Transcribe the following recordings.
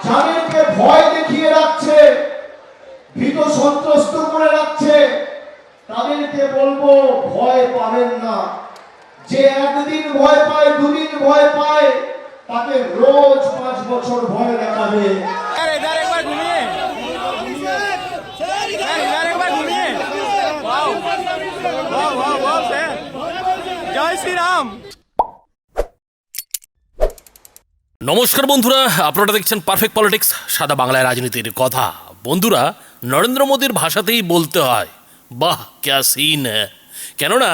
যাদেরকে ভয় দেখিয়ে রাখছে, ভীত সন্ত্রস্ত করে রাখছে, তাদেরকে বলবো ভয় পাবেন না। যে একদিন ভয় পায়, দুদিন ভয় পায়, তাকে রোজ 5 বছর ভয় দেখাবে। জয় শ্রীরাম। নমস্কার বন্ধুরা, আপনারা দেখছেন পারফেক্ট পলিটিক্স, সাদা বাংলায় রাজনীতির কথা। বন্ধুরা, নরেন্দ্র মোদীর ভাষাতেই বলতে হয় বাহ ক্যা সিন হ্যায়। কেননা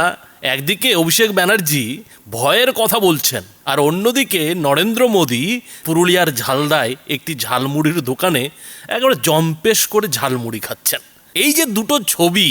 একদিকে অভিষেক ব্যানার্জি ভয়ের কথা বলছেন, আর অন্যদিকে নরেন্দ্র মোদী পুরুলিয়ার ঝালদায় একটি ঝালমুড়ির দোকানে একেবারে জম্পেশ করে ঝালমুড়ি খাচ্ছেন। এই যে দুটো ছবি,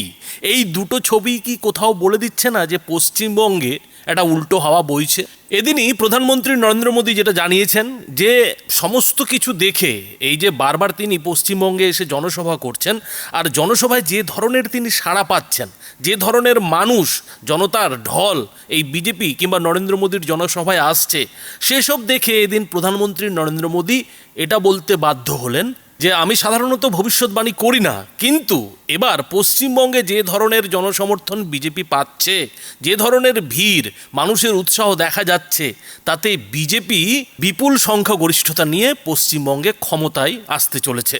এই দুটো ছবি কি কোথাও বলে দিচ্ছে না যে পশ্চিমবঙ্গে একটা উল্টো হাওয়া বইছে? এদিনই প্রধানমন্ত্রী নরেন্দ্র মোদী যেটা জানিয়েছেন যে সমস্ত কিছু দেখে এই যে বারবার তিনি পশ্চিমবঙ্গে এসে জনসভা করছেন, আর জনসভায় যে ধরনের তিনি সাড়া পাচ্ছেন, যে ধরনের মানুষ জনতার ঢল এই বিজেপি কিংবা নরেন্দ্র মোদীর জনসভায় আসছে, সেসব দেখে এদিন প্রধানমন্ত্রী নরেন্দ্র মোদী এটা বলতে বাধ্য হলেন যে আমি সাধারণত ভবিষ্যৎবাণী করি না, কিন্তু এবার পশ্চিমবঙ্গে যে ধরনের জনসমর্থন বিজেপি পাচ্ছে, যে ধরনের ভিড়, মানুষের উৎসাহ দেখা যাচ্ছে, তাতে বিজেপি বিপুল সংখ্যাগরিষ্ঠতা নিয়ে পশ্চিমবঙ্গে ক্ষমতায় আসতে চলেছে,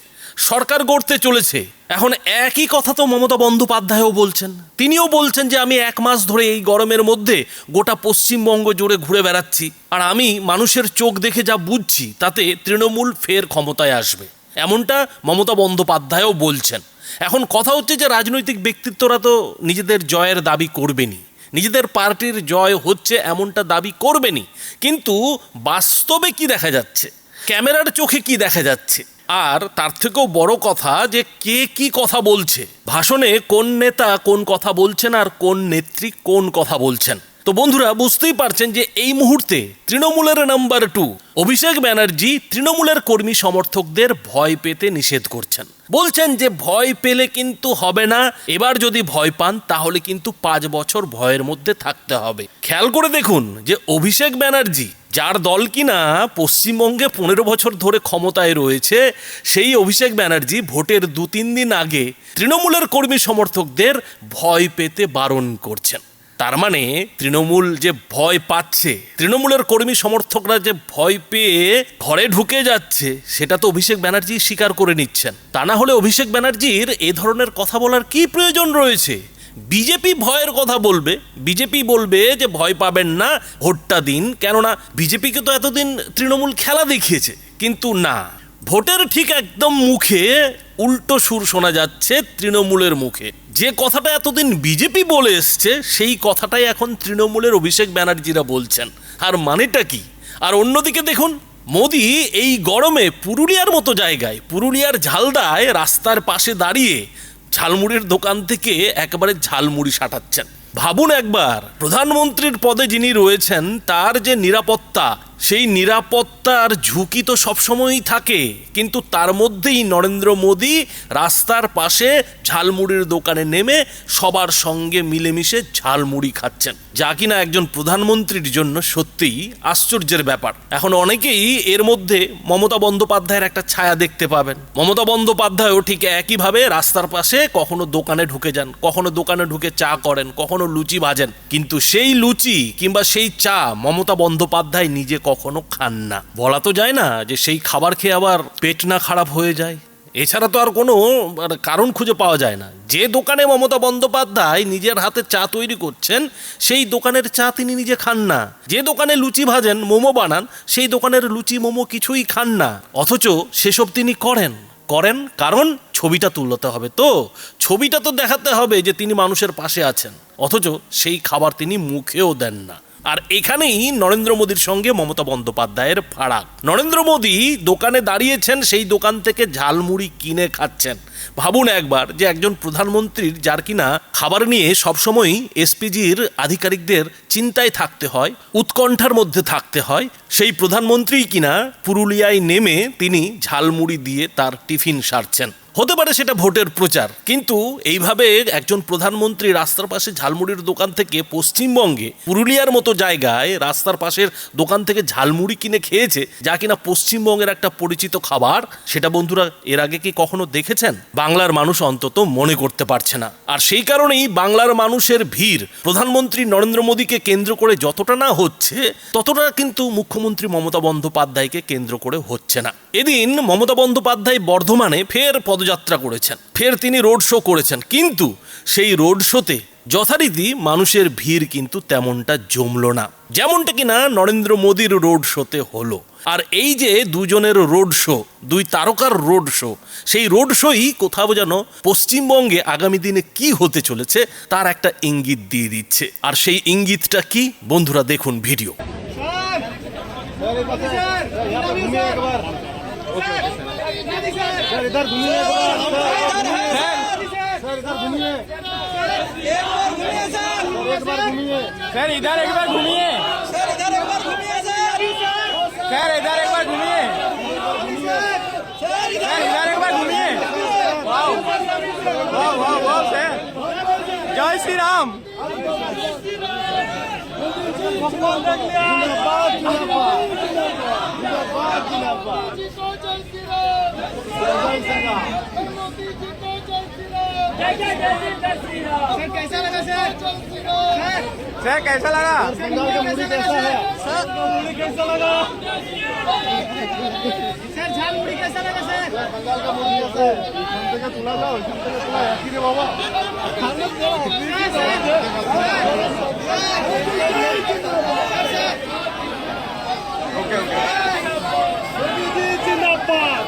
সরকার গড়তে চলেছে। এখন একই কথা তো মমতা বন্দ্যোপাধ্যায়ও বলছেন। তিনিও বলছেন যে আমি 1 মাস ধরে এই গরমের মধ্যে গোটা পশ্চিমবঙ্গ জুড়ে ঘুরে বেড়াচ্ছি, আর আমি মানুষের চোখ দেখে যা বুঝছি তাতে তৃণমূল ফের ক্ষমতায় আসবে, এমনটা মমতা বন্দ্যোপাধ্যায়ও বলছেন। এখন কথা হচ্ছে যে রাজনৈতিক ব্যক্তিত্বরা তো নিজেদের জয়ের দাবি করবেনই, নিজেদের পার্টির জয় হচ্ছে এমনটা দাবি করবেনই, কিন্তু বাস্তবে কি দেখা যাচ্ছে, ক্যামেরার চোখে কি দেখা যাচ্ছে, আর তার থেকেও বড় কথা যে কে কি কথা বলছে, ভাষণে কোন নেতা কোন কথা বলছেন আর কোন নেত্রী কোন কথা বলছেন। তো বন্ধুরা, বুঝতেই পারছেন যে এই মুহূর্তে তৃণমূলের নাম্বার 2 অভিষেক ব্যানার্জি তৃণমূলের কর্মী সমর্থকদের ভয় পেতে নিষেধ করছেন। বলছেন যে ভয় পেলে কিন্তু হবে না, এবার যদি ভয় পান তাহলে কিন্তু 5 বছর ভয়ের মধ্যে থাকতে হবে। খেয়াল করে দেখুন যে অভিষেক ব্যানার্জি, যার দল কিনা পশ্চিমবঙ্গে 15 বছর ধরে ক্ষমতায় রয়েছে, সেই অভিষেক ব্যানার্জি ভোটের 2-3 দিন আগে তৃণমূলের কর্মী সমর্থকদের ভয় পেতে বারণ করছেন। তার মানে তৃণমূল যে ভয় পাচ্ছে, তৃণমূলের কর্মী সমর্থকরা যে ভয় পেয়ে ঘরে ঢুকে যাচ্ছে, সেটা তো অভিষেক ব্যানার্জি স্বীকার করে নিচ্ছেন। তা না হলে অভিষেক ব্যানার্জির এ ধরনের কথা বলার কি প্রয়োজন রয়েছে? বিজেপি ভয়ের কথা বলবে, বিজেপি বলবে যে ভয় পাবেন না, ভোটটা দিন। কেননা বিজেপিকে তো এতদিন তৃণমূল খেলা দেখিয়েছে, কিন্তু না, ভোটের ঠিক একদম মুখে উল্টো সুর শোনা যাচ্ছে তৃণমূলের মুখে। যে কথাটা এতদিন বিজেপি বলে এসছে, সেই কথাটাই এখন তৃণমূলের অভিষেক ব্যানার্জিরা বলছেন। আর মানেটা কি? আর অন্যদিকে দেখুন, মোদি এই গরমে পুরুলিয়ার মতো জায়গায়, পুরুলিয়ার ঝালদায় রাস্তার পাশে দাঁড়িয়ে ঝালমুড়ির দোকান থেকে একেবারে ঝালমুড়ি সাটাচ্ছেন। ভাবুন একবার, প্রধানমন্ত্রীর পদে যিনি রয়েছেন তার যে নিরাপত্তা, সেই নিরাপত্তার ঝুঁকি তো সবসময়ই থাকে, কিন্তু তার মধ্যেই নরেন্দ্র মোদী রাস্তার পাশে ঝালমুড়ির দোকানে নেমে সবার সঙ্গে মিলেমিশে ঝালমুড়ি খাচ্ছেন, যা কিনা একজন প্রধানমন্ত্রীর জন্য সত্যিই আশ্চর্যের ব্যাপার। এখন অনেকেই এর মধ্যে মমতা বন্দ্যোপাধ্যায়ের একটা ছায়া দেখতে পাবেন। মমতা বন্দ্যোপাধ্যায়ও ঠিক একইভাবে রাস্তার পাশে কখনো দোকানে ঢুকে যান, কখনো দোকানে ঢুকে চা করেন, কখনো লুচি ভাজেন, কিন্তু সেই লুচি কিংবা সেই চা মমতা বন্দ্যোপাধ্যায় নিজে কখনো খান না। বলা তো যায় না যে সেই খাবার খেয়ে আবার পেট না খারাপ হয়ে যায়, এছাড়া তো আর কোনো কারণ খুঁজে পাওয়া যায় না। যে দোকানে মমতা বন্দ্যোপাধ্যায় নিজের হাতে চা তৈরি করছেন, সেই দোকানের চা তিনি নিজে খান না। যে দোকানে লুচি ভাজেন, মোমো বানান, সেই দোকানের লুচি মোমো কিছুই খান না, অথচ সেসব তিনি করেন কারণ ছবিটা তুলতে হবে, তো ছবিটা তো দেখাতে হবে যে তিনি মানুষের পাশে আছেন, অথচ সেই খাবার তিনি মুখেও দেন না। আর এখানেই নরেন্দ্র মোদীর সঙ্গে মমতা বন্দ্যোপাধ্যায়ের ফারাক। নরেন্দ্র মোদী দোকানে দাঁড়িয়েছেন, সেই দোকান থেকে ঝালমুড়ি কিনে খাচ্ছেন। ভাবুন একবার যে একজন প্রধানমন্ত্রীর, যার কিনা খাবার নিয়ে সবসময়ই এসপিজির আধিকারিকদের চিন্তায় থাকতে হয়, উৎকণ্ঠার মধ্যে থাকতে হয়, সেই প্রধানমন্ত্রী কিনা পুরুলিয়ায় নেমে তিনি ঝালমুড়ি দিয়ে তার টিফিন সারছেন। হতে পারে সেটা ভোটের প্রচার, কিন্তু এইভাবে একজন প্রধানমন্ত্রী রাস্তার পাশে ঝালমুড়ির দোকান থেকে পশ্চিমবঙ্গে পুরুলিয়ার মতো জায়গায় রাস্তার পাশের দোকান থেকে ঝালমুড়ি কিনে খেয়েছে, যা কিনা পশ্চিমবঙ্গের একটা পরিচিত খাবার, সেটা বন্ধুরা এর আগে কি কখনো দেখেছেন? বাংলার মানুষ অন্তত মনে করতে পারছে না। আর সেই কারণেই বাংলার মানুষের ভিড় প্রধানমন্ত্রী নরেন্দ্র মোদীকে কেন্দ্র করে যতটা না হচ্ছে, ততটা কিন্তু মুখ্যমন্ত্রী মমতা বন্দ্যোপাধ্যায়কে কেন্দ্র করে হচ্ছে না। এদিন মমতা বন্দ্যোপাধ্যায় বর্ধমানে ফের পদযাত্রা করেছেন, ফের তিনি রোড শো করেছেন, কিন্তু সেই রোড শোতে যথারীতি মানুষের ভিড় কিন্তু তেমনটা জমলো না, যেমনটা কিনা নরেন্দ্র মোদীর রোড শোতে হলো। আর এই যে দুজনের রোড শো, দুই তারকার রোড শো, সেই রোড শোই কোথাও যেন পশ্চিমবঙ্গে আগামী দিনে কি হতে চলেছে তার একটা ইঙ্গিত দিয়ে দিচ্ছে। আর সেই ইঙ্গিতটা কি বন্ধুরা, দেখুন ভিডিও। सर इधर एक बार घूमिए, सर इधर एक बार घूमिए, सर इधर एक बार घूमिए, सर इधर एक बार घूमिए। वाह वाह वाह वाह सर, जय श्री राम। कैसा लगा सर? सर कैसा लगा? बंगाल का मूवी कैसा है? सर मूवी कैसा लगा? सर झालमुड़ी कैसा लगा सर? बंगाल का मूवी कैसा है? घंटे का तुला जाओ, घंटे का तुला है कि रे बाबा? Okay okay. जिंदाबाद।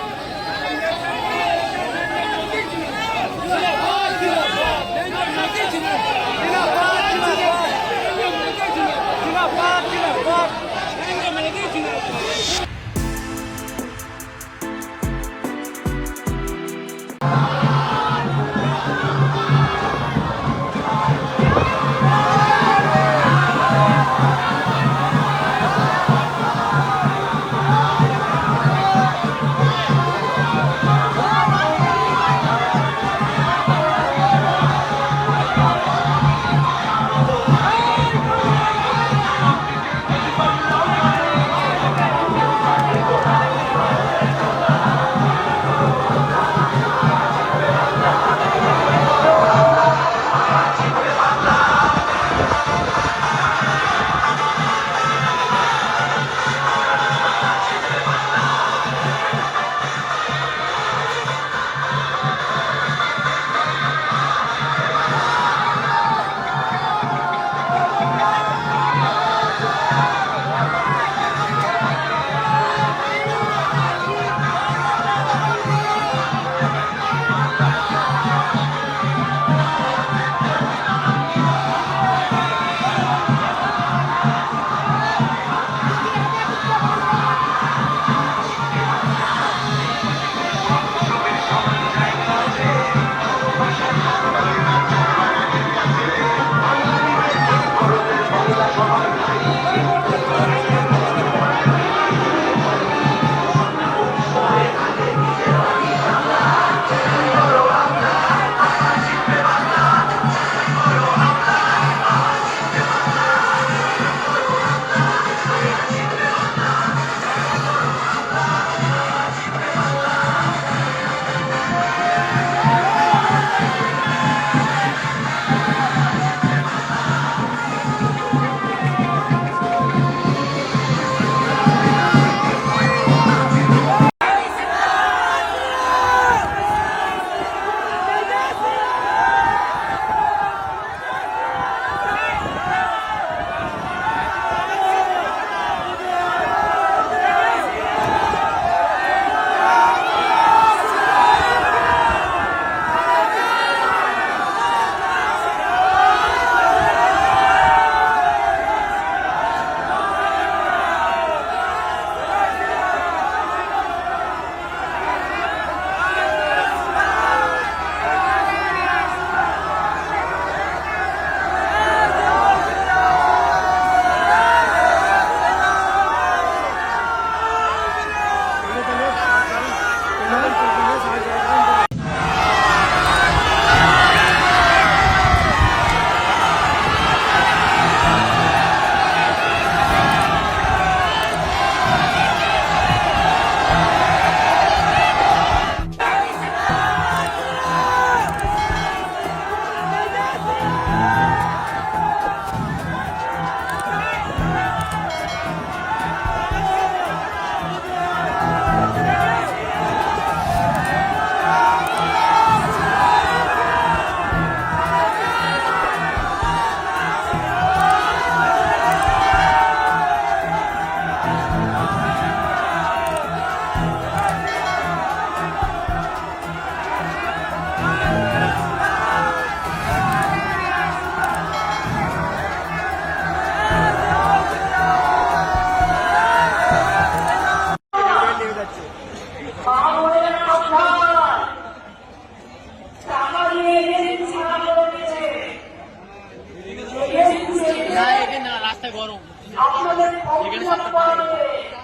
আপনাদের সংশোধন করা হয়েছে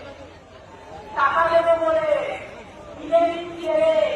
টাকা দেবে বলে ইলেকট্রিক ছেড়ে